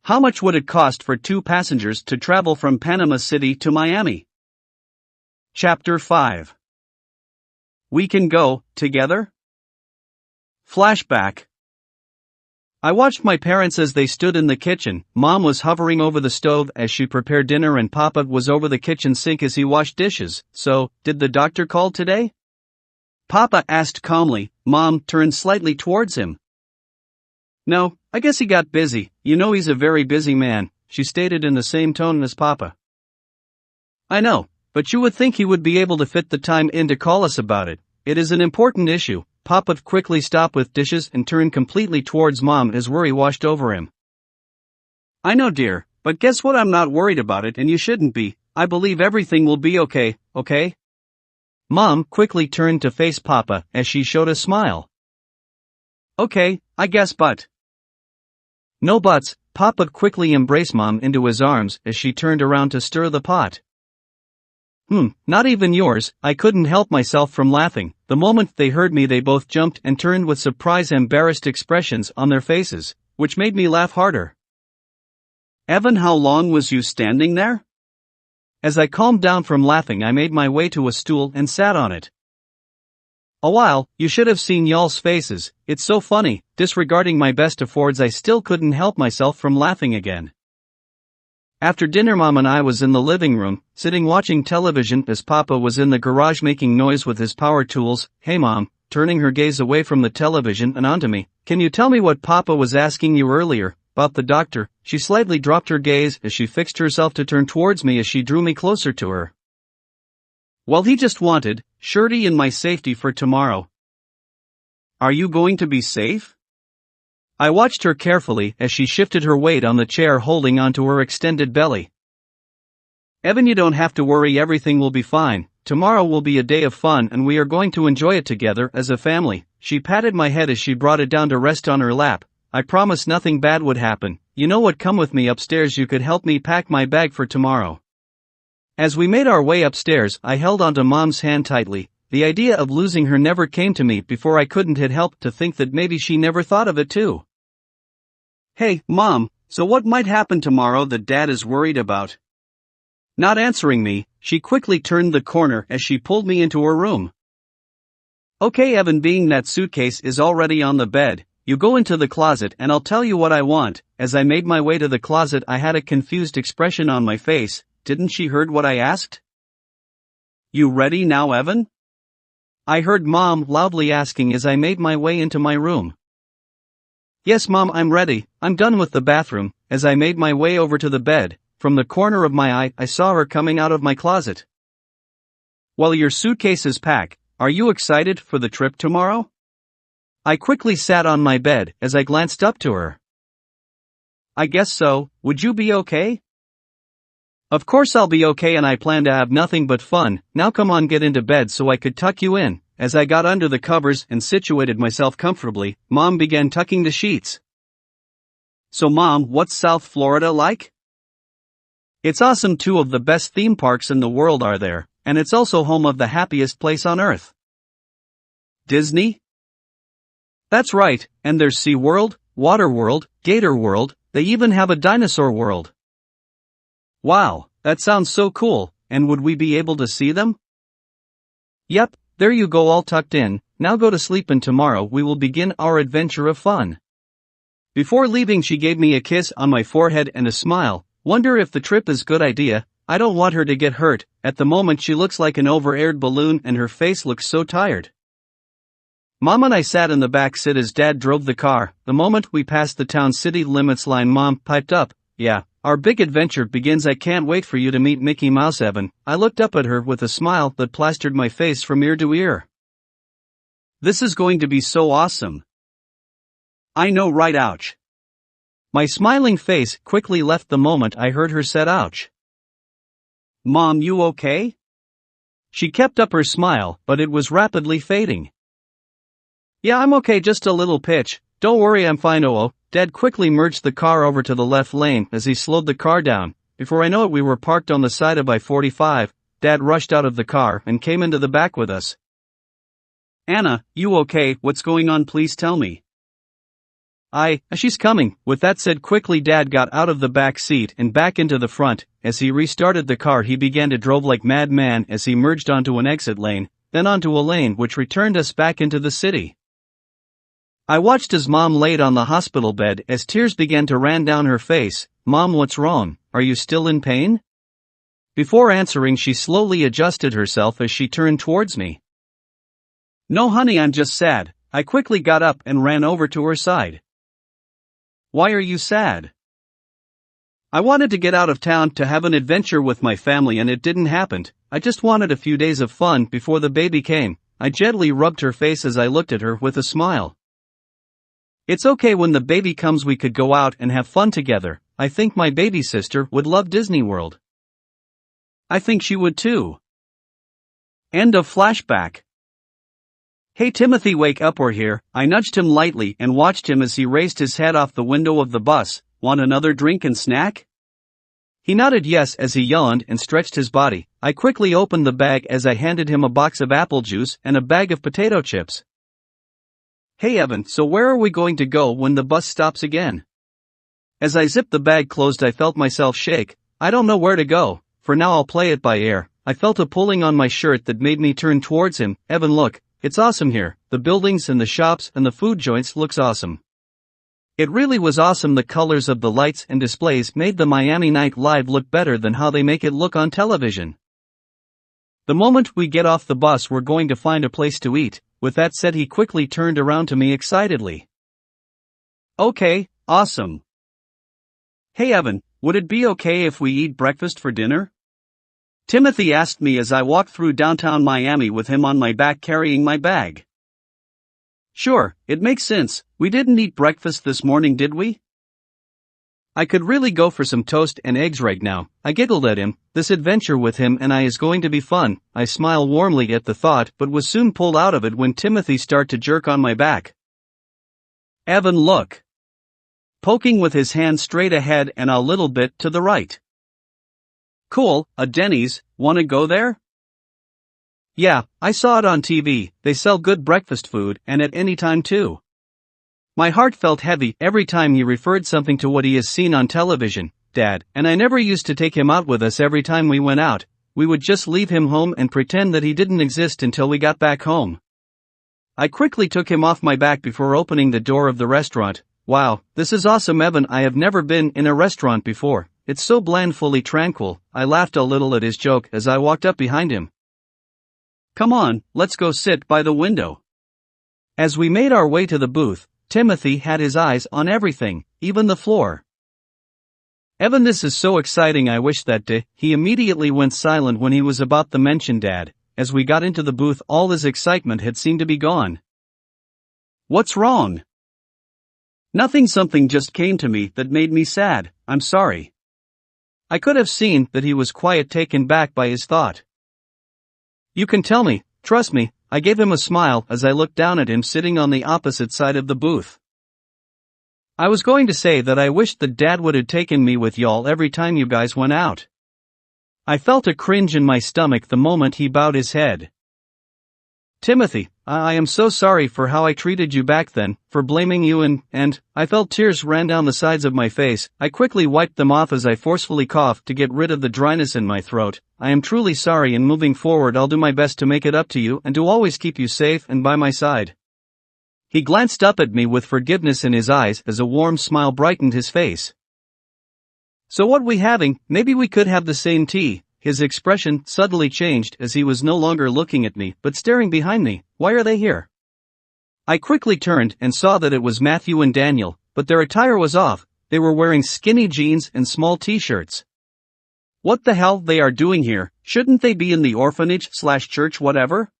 How much would it cost for 2 passengers to travel from Panama City to Miami? Chapter 5. We can go, together? Flashback. I watched my parents as they stood in the kitchen. Mom was hovering over the stove as she prepared dinner and Papa was over the kitchen sink as he washed dishes. So, did the doctor call today? Papa asked calmly. Mom turned slightly towards him. No, I guess he got busy. You know he's a very busy man, she stated in the same tone as Papa. I know, but you would think he would be able to fit the time in to call us about it. It is an important issue. Papa quickly stopped with dishes and turned completely towards Mom as worry washed over him. I know, dear, but guess what? I'm not worried about it and you shouldn't be. I believe everything will be okay, okay? Mom quickly turned to face Papa as she showed a smile. Okay, I guess, but. No buts. Papa quickly embraced Mom into his arms as she turned around to stir the pot. Not even yours. I couldn't help myself from laughing. The moment they heard me they both jumped and turned with surprise embarrassed expressions on their faces, which made me laugh harder. Evan, how long was you standing there? As I calmed down from laughing I made my way to a stool and sat on it. A while. You should have seen y'all's faces. It's so funny. Disregarding my best efforts I still couldn't help myself from laughing again. After dinner Mom and I was in the living room, sitting watching television as Papa was in the garage making noise with his power tools. Hey Mom, turning her gaze away from the television and onto me, can you tell me what Papa was asking you earlier, about the doctor? She slightly dropped her gaze as she fixed herself to turn towards me as she drew me closer to her. Well, he just wanted surety in my safety for tomorrow. Are you going to be safe? I watched her carefully as she shifted her weight on the chair holding onto her extended belly. Evan, you don't have to worry, everything will be fine. Tomorrow will be a day of fun and we are going to enjoy it together as a family. She patted my head as she brought it down to rest on her lap. I promise nothing bad would happen. You know what, come with me upstairs, you could help me pack my bag for tomorrow. As we made our way upstairs I held onto Mom's hand tightly. The idea of losing her never came to me before. I couldn't help to think that maybe she never thought of it too. Hey, Mom, so what might happen tomorrow that Dad is worried about? Not answering me, she quickly turned the corner as she pulled me into her room. Okay Evan, being that suitcase is already on the bed, you go into the closet and I'll tell you what I want. As I made my way to the closet I had a confused expression on my face. Didn't she heard what I asked? You ready now, Evan? I heard Mom loudly asking as I made my way into my room. Yes Mom, I'm ready. I'm done with the bathroom. As I made my way over to the bed, from the corner of my eye I saw her coming out of my closet. Well, your suitcase is packed. Are you excited for the trip tomorrow? I quickly sat on my bed as I glanced up to her. I guess so. Would you be okay? Of course I'll be okay and I plan to have nothing but fun. Now come on, get into bed so I could tuck you in. As I got under the covers and situated myself comfortably, Mom began tucking the sheets. So Mom, what's South Florida like? It's awesome. 2 of the best theme parks in the world are there, and it's also home of the happiest place on earth. Disney? That's right, and there's SeaWorld, Waterworld, Gator World, they even have a dinosaur world. Wow, that sounds so cool, and would we be able to see them? Yep. There you go, all tucked in. Now go to sleep and tomorrow we will begin our adventure of fun. Before leaving she gave me a kiss on my forehead and a smile. Wonder if the trip is good idea. I don't want her to get hurt. At the moment she looks like an over-aired balloon and her face looks so tired. Mom and I sat in the back seat as Dad drove the car. The moment we passed the town city limits line Mom piped up, yeah, our big adventure begins. I can't wait for you to meet Mickey Mouse, Evan. I looked up at her with a smile that plastered my face from ear to ear. This is going to be so awesome. I know, right? Ouch. My smiling face quickly left the moment I heard her say ouch. Mom, you okay? She kept up her smile, but it was rapidly fading. Yeah, I'm okay, just a little pitch. Don't worry, I'm fine. Oh. Dad quickly merged the car over to the left lane as he slowed the car down. Before I know it we were parked on the side of I-45. Dad rushed out of the car and came into the back with us. Anna, you okay? What's going on? Please tell me. She's coming." With that said, quickly Dad got out of the back seat and back into the front. As he restarted the car, he began to drive like madman as he merged onto an exit lane, then onto a lane which returned us back into the city. I watched as Mom laid on the hospital bed as tears began to run down her face. "Mom, what's wrong? Are you still in pain?" Before answering, she slowly adjusted herself as she turned towards me. "No honey, I'm just sad." I quickly got up and ran over to her side. "Why are you sad?" "I wanted to get out of town to have an adventure with my family and it didn't happen. I just wanted a few days of fun before the baby came." I gently rubbed her face as I looked at her with a smile. "It's okay, when the baby comes we could go out and have fun together. I think my baby sister would love Disney World." "I think she would too." End of flashback. "Hey Timothy, wake up, we're here." I nudged him lightly and watched him as he raised his head off the window of the bus. "Want another drink and snack?" He nodded yes as he yawned and stretched his body. I quickly opened the bag as I handed him a box of apple juice and a bag of potato chips. "Hey Evan, so where are we going to go when the bus stops again?" As I zipped the bag closed, I felt myself shake. "I don't know where to go. For now I'll play it by ear." I felt a pulling on my shirt that made me turn towards him. "Evan, look. It's awesome here. The buildings and the shops and the food joints looks awesome." It really was awesome. The colors of the lights and displays made the Miami night live look better than how they make it look on television. "The moment we get off the bus we're going to find a place to eat." With that said, he quickly turned around to me excitedly. "Okay, awesome. Hey Evan, would it be okay if we eat breakfast for dinner?" Timothy asked me as I walked through downtown Miami with him on my back carrying my bag. "Sure, it makes sense. We didn't eat breakfast this morning, did we? I could really go for some toast and eggs right now." I giggled at him. This adventure with him and I is going to be fun. I smiled warmly at the thought but was soon pulled out of it when Timothy started to jerk on my back. "Evan, look." Poking with his hand straight ahead and a little bit to the right. "Cool, a Denny's, wanna go there?" "Yeah, I saw it on TV, they sell good breakfast food and at any time too." My heart felt heavy every time he referred something to what he has seen on television. Dad and I never used to take him out with us every time we went out. We would just leave him home and pretend that he didn't exist until we got back home. I quickly took him off my back before opening the door of the restaurant. "Wow, this is awesome, Evan. I have never been in a restaurant before. It's so bland, fully tranquil." I laughed a little at his joke as I walked up behind him. "Come on, let's go sit by the window." As we made our way to the booth, Timothy had his eyes on everything, even the floor. "Evan, this is so exciting. I wish that He immediately went silent when he was about to mention Dad. As we got into the booth, all his excitement had seemed to be gone. "What's wrong?" "Nothing, something just came to me that made me sad. I'm sorry." I could have seen that he was quite taken back by his thought. "You can tell me, trust me." I gave him a smile as I looked down at him sitting on the opposite side of the booth. "I was going to say that I wished that Dad would have taken me with y'all every time you guys went out." I felt a cringe in my stomach the moment he bowed his head. "Timothy, I am so sorry for how I treated you back then, for blaming you and I felt tears ran down the sides of my face. I quickly wiped them off as I forcefully coughed to get rid of the dryness in my throat. "I am truly sorry, and moving forward I'll do my best to make it up to you and to always keep you safe and by my side." He glanced up at me with forgiveness in his eyes as a warm smile brightened his face. "So what we having? Maybe we could have the same tea." His expression suddenly changed as he was no longer looking at me but staring behind me. "Why are they here?" I quickly turned and saw that it was Matthew and Daniel, but their attire was off. They were wearing skinny jeans and small t-shirts. "What the hell they are doing here? Shouldn't they be in the orphanage/church, whatever?"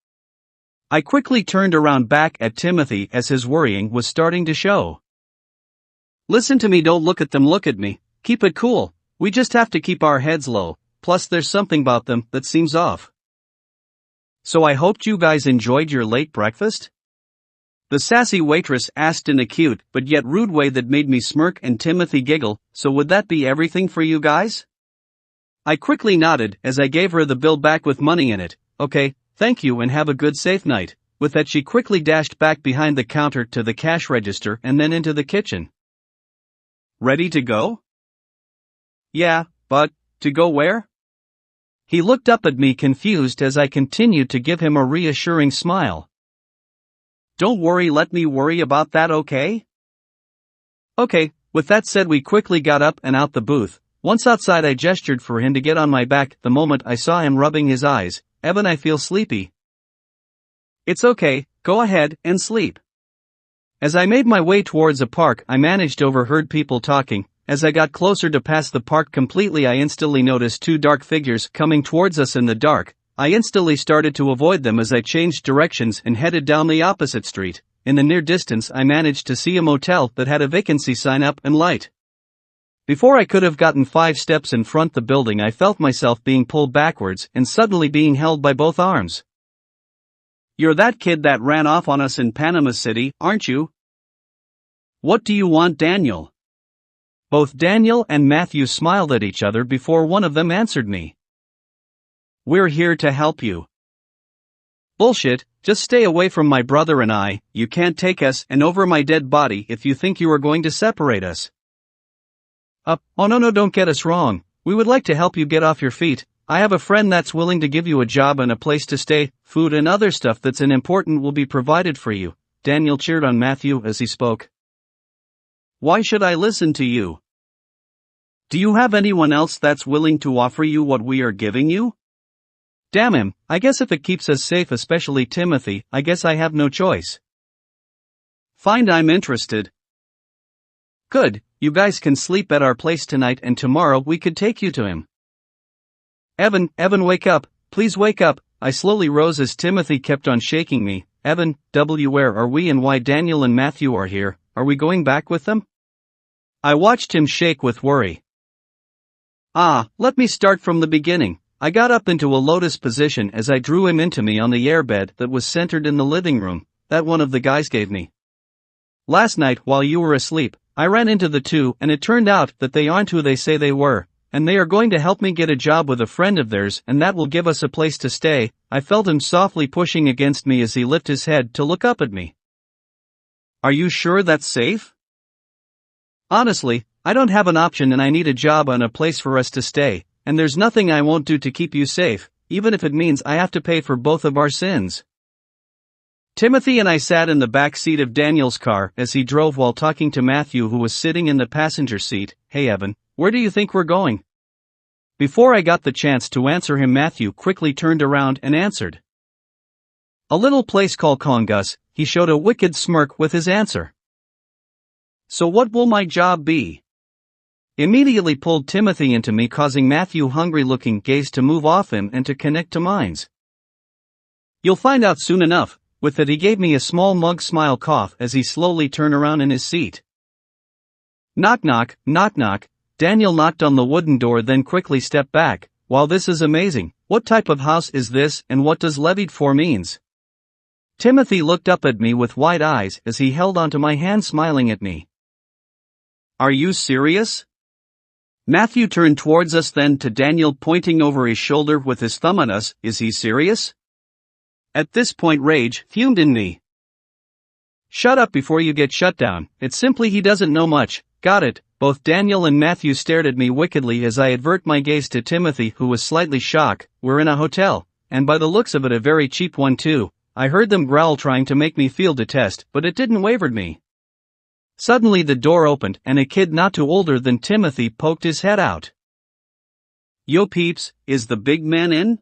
I quickly turned around back at Timothy as his worrying was starting to show. "Listen to me, don't look at them, look at me. Keep it cool. We just have to keep our heads low. Plus there's something about them that seems off." "So I hoped you guys enjoyed your late breakfast?" the sassy waitress asked in a cute but yet rude way that made me smirk and Timothy giggle. "So would that be everything for you guys?" I quickly nodded as I gave her the bill back with money in it. "Okay, thank you and have a good safe night." With that she quickly dashed back behind the counter to the cash register and then into the kitchen. Ready to go? Yeah, but, to go where? He looked up at me confused as I continued to give him a reassuring smile. Don't worry, let me worry about that, okay? Okay, with that said we quickly got up and out the booth. Once outside I gestured for him to get on my back the moment I saw him rubbing his eyes. Evan, I feel sleepy. It's okay, go ahead and sleep. As I made my way towards a park I managed to overheard people talking. As I got closer to pass the park completely I instantly noticed two dark figures coming towards us in the dark. I instantly started to avoid them as I changed directions and headed down the opposite street. In the near distance I managed to see a motel that had a vacancy sign up and light. Before I could have gotten 5 steps in front the building I felt myself being pulled backwards and suddenly being held by both arms. You're that kid that ran off on us in Panama City, aren't you? What do you want, Daniel? Both Daniel and Matthew smiled at each other before one of them answered me. We're here to help you. Bullshit, just stay away from my brother and I. You can't take us and over my dead body if you think you are going to separate us. Oh no, don't get us wrong. We would like to help you get off your feet. I have a friend that's willing to give you a job and a place to stay. Food and other stuff that's important will be provided for you. Daniel cheered on Matthew as he spoke. Why should I listen to you? Do you have anyone else that's willing to offer you what we are giving you? Damn him, I guess if it keeps us safe, especially Timothy, I guess I have no choice. Fine, I'm interested. Good, you guys can sleep at our place tonight and tomorrow we could take you to him. Evan, wake up, please wake up. I slowly rose as Timothy kept on shaking me. Evan, where are we and why Daniel and Matthew are here? Are we going back with them? I watched him shake with worry. Let me start from the beginning. I got up into a lotus position as I drew him into me on the airbed that was centered in the living room, that one of the guys gave me. Last night while you were asleep, I ran into the two and it turned out that they aren't who they say they were, and they are going to help me get a job with a friend of theirs and that will give us a place to stay. I felt him softly pushing against me as he lifted his head to look up at me. Are you sure that's safe? Honestly, I don't have an option and I need a job and a place for us to stay, and there's nothing I won't do to keep you safe, even if it means I have to pay for both of our sins. Timothy and I sat in the back seat of Daniel's car as he drove while talking to Matthew who was sitting in the passenger seat. Hey Evan, where do you think we're going? Before I got the chance to answer him Matthew quickly turned around and answered. A little place called Congas. He showed a wicked smirk with his answer. So what will my job be? Immediately pulled Timothy into me, causing Matthew hungry-looking gaze to move off him and to connect to mine's. You'll find out soon enough. With that he gave me a small mug smile cough as he slowly turned around in his seat. Knock knock, knock knock. Daniel knocked on the wooden door then quickly stepped back. Wow, this is amazing. What type of house is this and what does levied for means? Timothy looked up at me with wide eyes as he held onto my hand smiling at me. Are you serious? Matthew turned towards us then to Daniel pointing over his shoulder with his thumb at us. Is he serious? At this point rage fumed in me. Shut up before you get shut down. It's simply he doesn't know much. Got it. Both Daniel and Matthew stared at me wickedly as I advert my gaze to Timothy who was slightly shocked. We're in a hotel, and by the looks of it a very cheap one too. I heard them growl trying to make me feel detest, but it didn't waver me. Suddenly the door opened and a kid not too older than Timothy poked his head out. Yo peeps, is the big man in?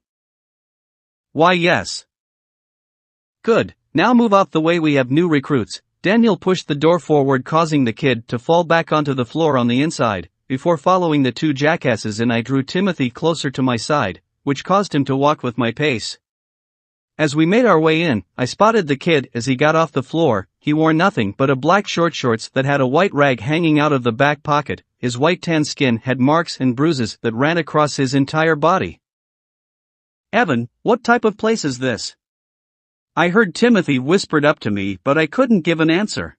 Why yes. Good, now move out the way, we have new recruits. Daniel pushed the door forward causing the kid to fall back onto the floor on the inside. Before following the two jackasses in I drew Timothy closer to my side, which caused him to walk with my pace. As we made our way in, I spotted the kid as he got off the floor. He wore nothing but a black short shorts that had a white rag hanging out of the back pocket. His white tan skin had marks and bruises that ran across his entire body. Evan, what type of place is this? I heard Timothy whispered up to me but I couldn't give an answer.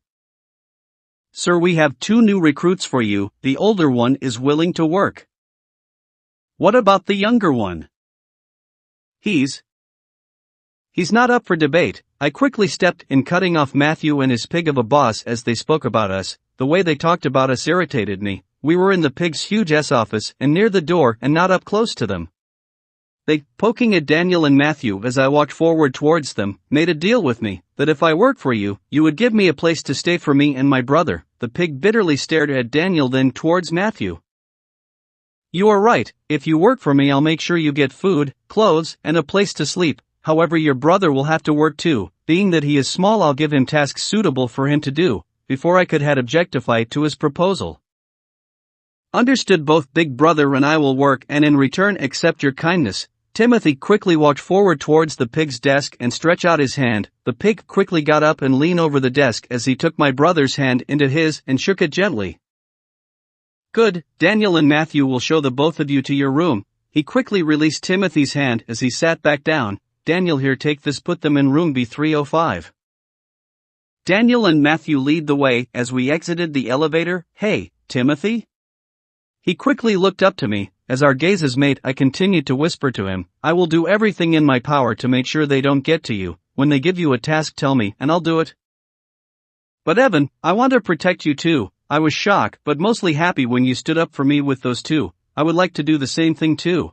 Sir, we have 2 new recruits for you. The older one is willing to work. What about the younger one? He's He's not up for debate. I quickly stepped in, cutting off Matthew and his pig of a boss as they spoke about us. The way they talked about us irritated me. We were in the pig's huge office and near the door and not up close to them. They, poking at Daniel and Matthew as I walked forward towards them, made a deal with me, that if I worked for you, you would give me a place to stay for me and my brother. The pig bitterly stared at Daniel, then towards Matthew. You are right, if you work for me I'll make sure you get food, clothes, and a place to sleep. However, your brother will have to work too. Being that he is small, I'll give him tasks suitable for him to do. Before I could had objectified to his proposal. Understood, both big brother and I will work and in return accept your kindness. Timothy quickly walked forward towards the pig's desk and stretched out his hand. The pig quickly got up and leaned over the desk as he took my brother's hand into his and shook it gently. Good, Daniel and Matthew will show the both of you to your room. He quickly released Timothy's hand as he sat back down. Daniel, here, take this, put them in room B305. Daniel and Matthew lead the way as we exited the elevator. Hey, Timothy? He quickly looked up to me. As our gazes met, I continued to whisper to him, I will do everything in my power to make sure they don't get to you. When they give you a task, tell me, and I'll do it. But Evan, I want to protect you too. I was shocked, but mostly happy when you stood up for me with those two. I would like to do the same thing too.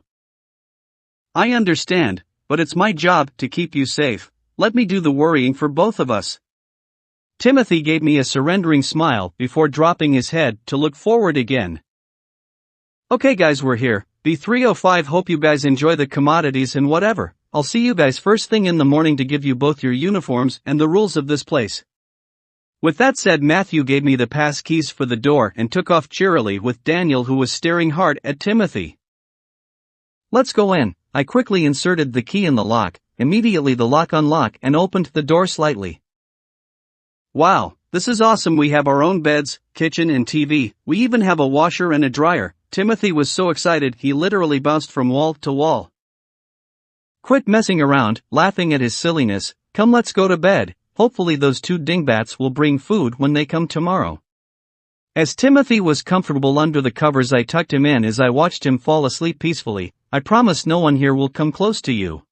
I understand, but it's my job to keep you safe. Let me do the worrying for both of us. Timothy gave me a surrendering smile before dropping his head to look forward again. Okay guys, we're here, B305, hope you guys enjoy the commodities and whatever. I'll see you guys first thing in the morning to give you both your uniforms and the rules of this place. With that said, Matthew gave me the pass keys for the door and took off cheerily with Daniel, who was staring hard at Timothy. Let's go in. I quickly inserted the key in the lock. Immediately the lock unlocked and opened the door slightly. Wow, this is awesome. We have our own beds, kitchen and TV. We even have a washer and a dryer. Timothy was so excited he literally bounced from wall to wall. Quit messing around, laughing at his silliness. Come, let's go to bed. Hopefully those two dingbats will bring food when they come tomorrow. As Timothy was comfortable under the covers, I tucked him in as I watched him fall asleep peacefully. I promise no one here will come close to you.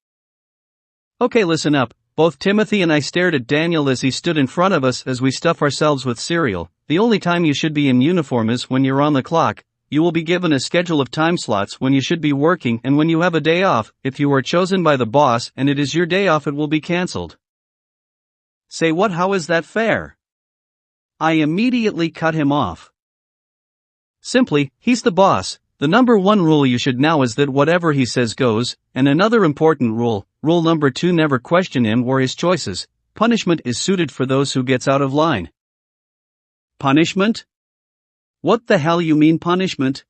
Okay, listen up. Both Timothy and I stared at Daniel as he stood in front of us as we stuff ourselves with cereal. The only time you should be in uniform is when you're on the clock. You will be given a schedule of time slots when you should be working and when you have a day off. If you are chosen by the boss and it is your day off, it will be cancelled. Say what? How is that fair? I immediately cut him off. Simply, he's the boss. The number one rule you should know is that whatever he says goes, and another important rule, rule number 2, never question him or his choices. Punishment is suited for those who gets out of line. Punishment? What the hell you mean punishment?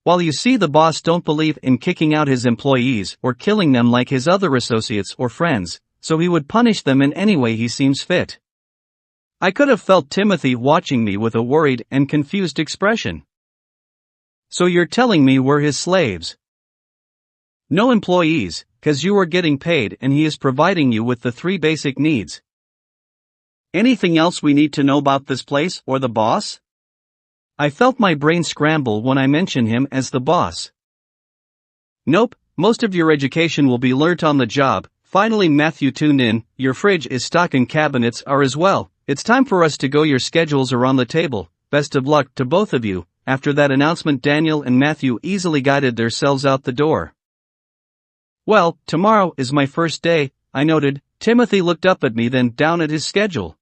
Well, you see, the boss don't believe in kicking out his employees or killing them like his other associates or friends, so he would punish them in any way he seems fit. I could have felt Timothy watching me with a worried and confused expression. So you're telling me we're his slaves? No employees, 'cause you are getting paid and he is providing you with the 3 basic needs. Anything else we need to know about this place or the boss? I felt my brain scramble when I mentioned him as the boss. Nope, most of your education will be learnt on the job. Finally, Matthew tuned in. Your fridge is stocked and cabinets are as well. It's time for us to go. Your schedules are on the table. Best of luck to both of you. After that announcement, Daniel and Matthew easily guided themselves out the door. Well, tomorrow is my first day, I noted. Timothy looked up at me, then down at his schedule.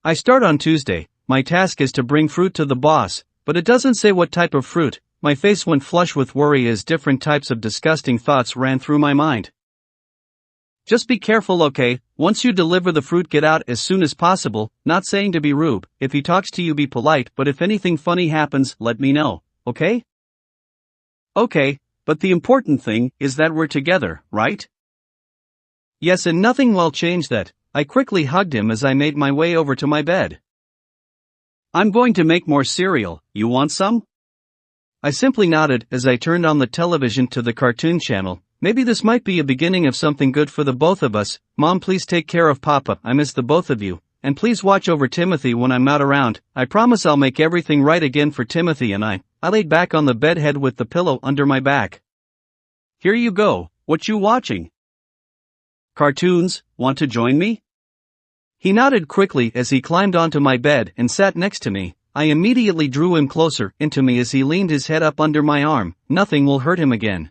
I start on Tuesday. My task is to bring fruit to the boss, but it doesn't say what type of fruit. My face went flush with worry as different types of disgusting thoughts ran through my mind. Just be careful, okay? Once you deliver the fruit, get out as soon as possible. Not saying to be rude. If he talks to you, be polite, but if anything funny happens, let me know, okay? Okay, but the important thing is that we're together, right? Yes, and nothing will change that. I quickly hugged him as I made my way over to my bed. I'm going to make more cereal. You want some? I simply nodded as I turned on the television to the cartoon channel. Maybe this might be a beginning of something good for the both of us. Mom, please take care of Papa. I miss the both of you. And please watch over Timothy when I'm not around. I promise I'll make everything right again for Timothy and I. I laid back on the bed, head with the pillow under my back. Here you go. What you watching? Cartoons, want to join me? He nodded quickly as he climbed onto my bed and sat next to me. I immediately drew him closer into me as he leaned his head up under my arm. Nothing will hurt him again.